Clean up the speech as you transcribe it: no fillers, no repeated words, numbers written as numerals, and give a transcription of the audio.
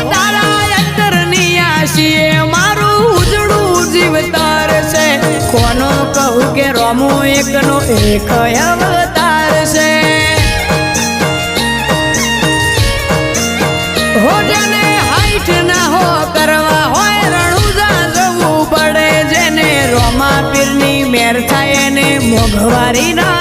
તારા અંતરની આશીએ મારું ઉજળું જીવતાર છે કોનો કહું કે રોમો એકનો એક અવતાર છે હો જેને હાઈટ ના હો કરવા હોય રણુજા જવું પડે જેને રોમા પીરની મેર થાય એને મોઘવારી ના